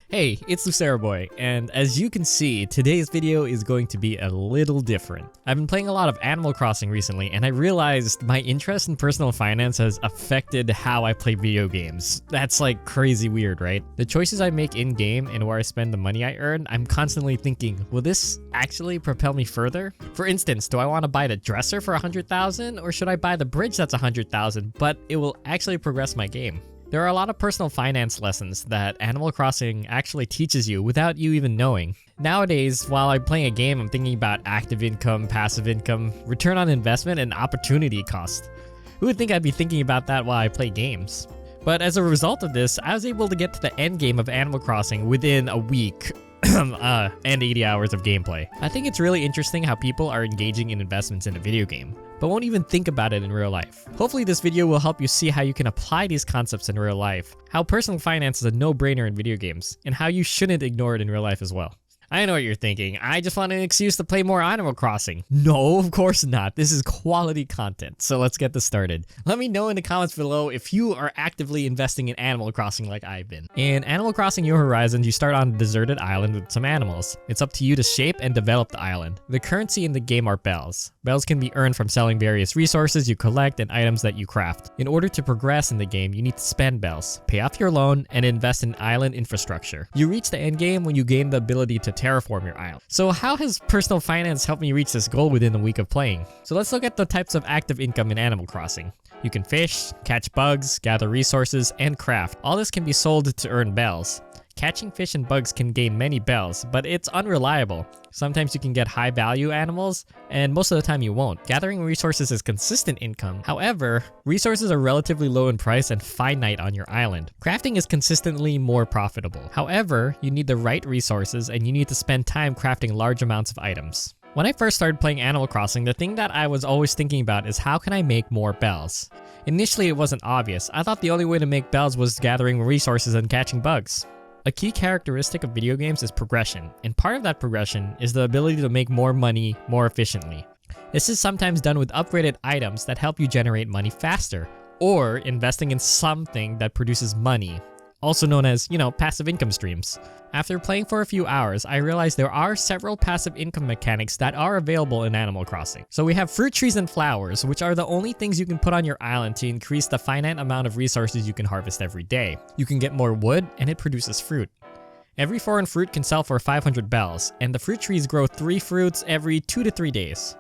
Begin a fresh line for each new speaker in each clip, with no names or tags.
Hey, it's Lucero Boy, and as you can see, today's video is going to be a little different. I've been playing a lot of Animal Crossing recently, and I realized my interest in personal finance has affected how I play video games. That's like crazy weird, right? The choices I make in-game and where I spend the money I earn, I'm constantly thinking, will this actually propel me further? For instance, do I want to buy the dresser for 100,000, or should I buy the bridge that's 100,000, but it will actually progress my game? There are a lot of personal finance lessons that Animal Crossing actually teaches you without you even knowing. Nowadays, while I'm playing a game, I'm thinking about active income, passive income, return on investment, and opportunity cost. Who would think I'd be thinking about that while I play games? But as a result of this, I was able to get to the end game of Animal Crossing within a week. And 80 hours of gameplay. I think it's really interesting how people are engaging in investments in a video game, but won't even think about it in real life. Hopefully this video will help you see how you can apply these concepts in real life, how personal finance is a no-brainer in video games, and how you shouldn't ignore it in real life as well. I know what you're thinking. I just want an excuse to play more Animal Crossing. No, of course not. This is quality content, so let's get this started. Let me know in the comments below if you are actively investing in Animal Crossing like I've been. In Animal Crossing New Horizons, you start on a deserted island with some animals. It's up to you to shape and develop the island. The currency in the game are bells. Bells can be earned from selling various resources you collect and items that you craft. In order to progress in the game, you need to spend bells, pay off your loan, and invest in island infrastructure. You reach the end game when you gain the ability to terraform your island. So how has personal finance helped me reach this goal within a week of playing? So let's look at the types of active income in Animal Crossing. You can fish, catch bugs, gather resources, and craft. All this can be sold to earn bells. Catching fish and bugs can gain many bells, but it's unreliable. Sometimes you can get high value animals, and most of the time you won't. Gathering resources is consistent income. However, resources are relatively low in price and finite on your island. Crafting is consistently more profitable. However, you need the right resources and you need to spend time crafting large amounts of items. When I first started playing Animal Crossing, the thing that I was always thinking about is how can I make more bells? Initially, it wasn't obvious. I thought the only way to make bells was gathering resources and catching bugs. A key characteristic of video games is progression, and part of that progression is the ability to make more money more efficiently. This is sometimes done with upgraded items that help you generate money faster, or investing in something that produces money, also known as, passive income streams. After playing for a few hours, I realized there are several passive income mechanics that are available in Animal Crossing. So we have fruit trees and flowers, which are the only things you can put on your island to increase the finite amount of resources you can harvest every day. You can get more wood, and it produces fruit. Every foreign fruit can sell for 500 bells, and the fruit trees grow 3 fruits every 2 to 3 days.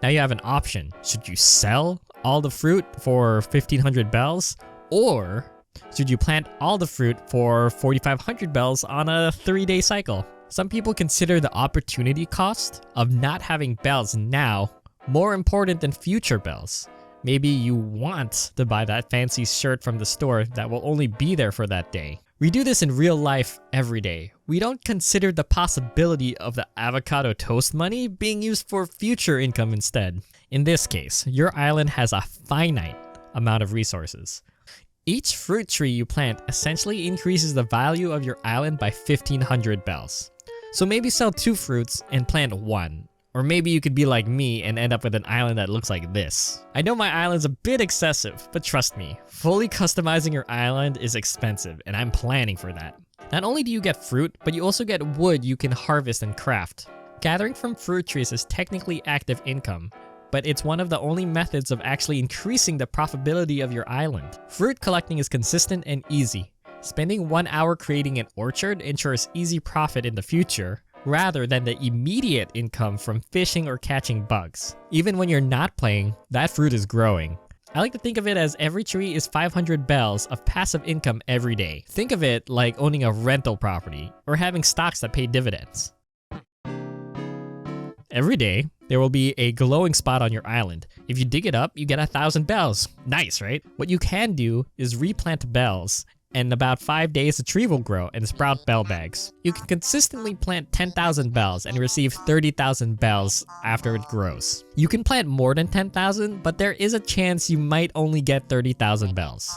Now you have an option. Should you sell all the fruit for 1500 bells, or should you plant all the fruit for 4,500 bells on a 3-day cycle? Some people consider the opportunity cost of not having bells now more important than future bells. Maybe you want to buy that fancy shirt from the store that will only be there for that day. We do this in real life every day. We don't consider the possibility of the avocado toast money being used for future income instead. In this case, your island has a finite amount of resources. Each fruit tree you plant essentially increases the value of your island by 1,500 bells. So maybe sell 2 fruits and plant 1. Or maybe you could be like me and end up with an island that looks like this. I know my island's a bit excessive, but trust me, fully customizing your island is expensive, and I'm planning for that. Not only do you get fruit, but you also get wood you can harvest and craft. Gathering from fruit trees is technically active income, but it's one of the only methods of actually increasing the profitability of your island. Fruit collecting is consistent and easy. Spending 1 hour creating an orchard ensures easy profit in the future, rather than the immediate income from fishing or catching bugs. Even when you're not playing, that fruit is growing. I like to think of it as every tree is 500 bells of passive income every day. Think of it like owning a rental property, or having stocks that pay dividends. Every day, there will be a glowing spot on your island. If you dig it up, you get 1,000 bells. Nice, right? What you can do is replant bells, and in about 5 days the tree will grow and sprout bell bags. You can consistently plant 10,000 bells and receive 30,000 bells after it grows. You can plant more than 10,000, but there is a chance you might only get 30,000 bells.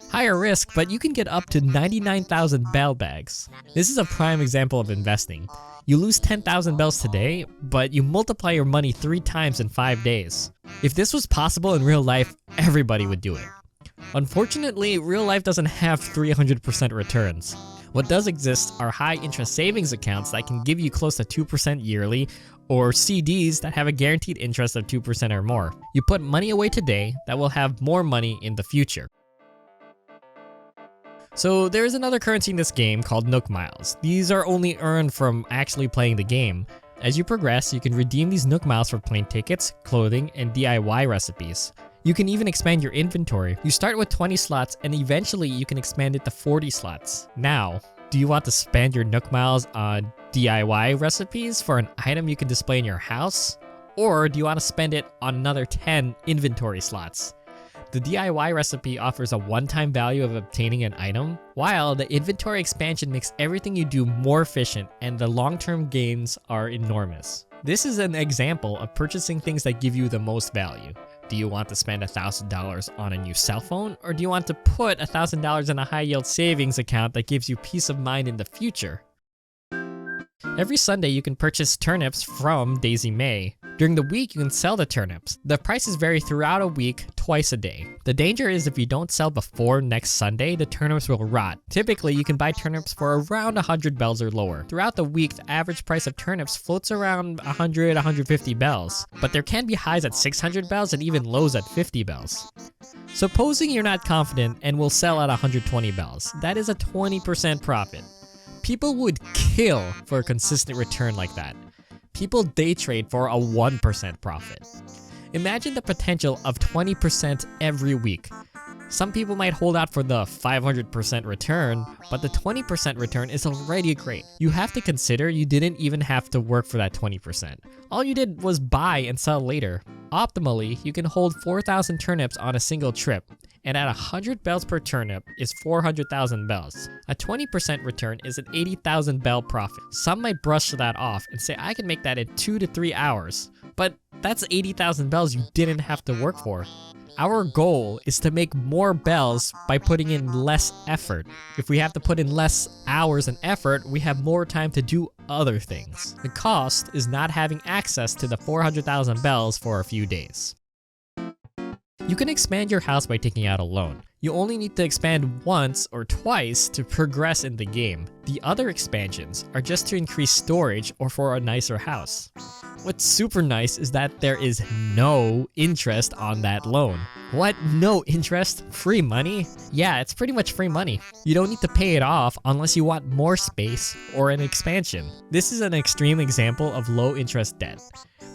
Higher risk, but you can get up to 99,000 bell bags. This is a prime example of investing. You lose 10,000 bells today, but you multiply your money 3 times in 5 days. If this was possible in real life, everybody would do it. Unfortunately, real life doesn't have 300% returns. What does exist are high interest savings accounts that can give you close to 2% yearly, or CDs that have a guaranteed interest of 2% or more. You put money away today that will have more money in the future. So there is another currency in this game called Nook Miles. These are only earned from actually playing the game. As you progress, you can redeem these Nook Miles for plane tickets, clothing, and DIY recipes. You can even expand your inventory. You start with 20 slots and eventually you can expand it to 40 slots. Now, do you want to spend your Nook Miles on DIY recipes for an item you can display in your house? Or do you want to spend it on another 10 inventory slots? The DIY recipe offers a one-time value of obtaining an item, while the inventory expansion makes everything you do more efficient and the long-term gains are enormous. This is an example of purchasing things that give you the most value. Do you want to spend $1,000 on a new cell phone, or do you want to put $1,000 in a high-yield savings account that gives you peace of mind in the future? Every Sunday, you can purchase turnips from Daisy May. During the week, you can sell the turnips. The prices vary throughout a week, twice a day. The danger is if you don't sell before next Sunday, the turnips will rot. Typically, you can buy turnips for around 100 bells or lower. Throughout the week, the average price of turnips floats around 100, 150 bells. But there can be highs at 600 bells and even lows at 50 bells. Supposing you're not confident and will sell at 120 bells, that is a 20% profit. People would kill for a consistent return like that. People day trade for a 1% profit. Imagine the potential of 20% every week. Some people might hold out for the 500% return, but the 20% return is already great. You have to consider you didn't even have to work for that 20%. All you did was buy and sell later. Optimally, you can hold 4,000 turnips on a single trip, and at 100 bells per turnip is 400,000 bells. A 20% return is an 80,000 bell profit. Some might brush that off and say I can make that in 2 to 3 hours, but that's 80,000 bells you didn't have to work for. Our goal is to make more bells by putting in less effort. If we have to put in less hours and effort, we have more time to do other things. The cost is not having access to the 400,000 bells for a few days. You can expand your house by taking out a loan. You only need to expand once or twice to progress in the game. The other expansions are just to increase storage or for a nicer house. What's super nice is that there is no interest on that loan. What? No interest? Free money? Yeah, it's pretty much free money. You don't need to pay it off unless you want more space or an expansion. This is an extreme example of low interest debt.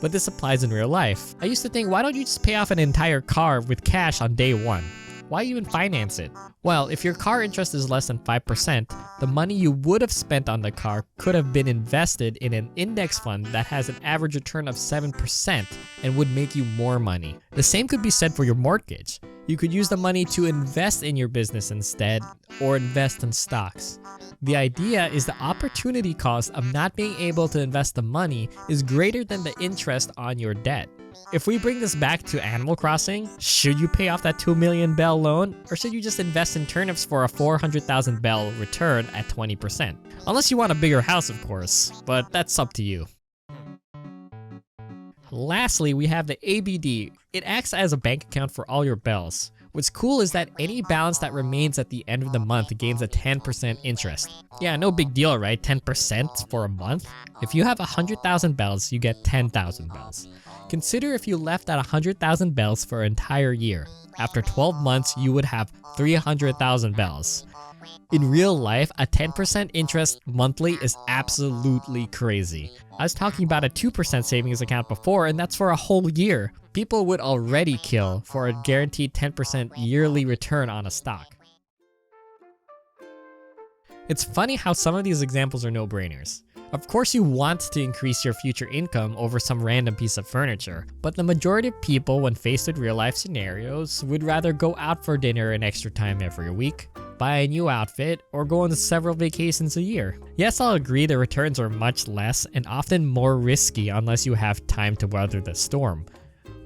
But this applies in real life. I used to think, why don't you just pay off an entire car with cash on day one? Why even finance it? Well, if your car interest is less than 5%, the money you would have spent on the car could have been invested in an index fund that has an average return of 7% and would make you more money. The same could be said for your mortgage. You could use the money to invest in your business instead, or invest in stocks. The idea is the opportunity cost of not being able to invest the money is greater than the interest on your debt. If we bring this back to Animal Crossing, should you pay off that 2 million bell loan, or should you just invest in turnips for a 400,000 bell return at 20%? Unless you want a bigger house, of course, but that's up to you. Lastly, we have the ABD. It acts as a bank account for all your bells. What's cool is that any balance that remains at the end of the month gains a 10% interest. Yeah, no big deal, right? 10% for a month? If you have 100,000 bells, you get 10,000 bells. Consider if you left at 100,000 bells for an entire year. After 12 months, you would have 300,000 bells. In real life, a 10% interest monthly is absolutely crazy. I was talking about a 2% savings account before, and that's for a whole year. People would already kill for a guaranteed 10% yearly return on a stock. It's funny how some of these examples are no-brainers. Of course you want to increase your future income over some random piece of furniture, but the majority of people when faced with real-life scenarios would rather go out for dinner an extra time every week, buy a new outfit, or go on several vacations a year. Yes, I'll agree the returns are much less and often more risky unless you have time to weather the storm.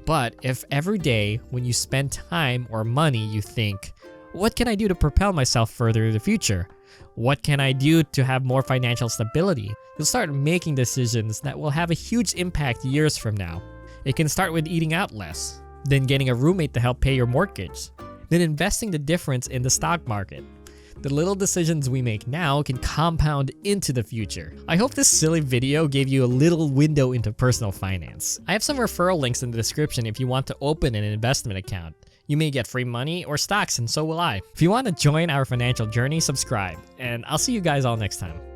But if every day when you spend time or money you think, what can I do to propel myself further in the future? What can I do to have more financial stability? You'll start making decisions that will have a huge impact years from now. It can start with eating out less, then getting a roommate to help pay your mortgage, then investing the difference in the stock market, The little decisions we make now can compound into the future. I hope this silly video gave you a little window into personal finance. I have some referral links in the description if you want to open an investment account. You may get free money or stocks, and so will I. If you want to join our financial journey, subscribe, and I'll see you guys all next time.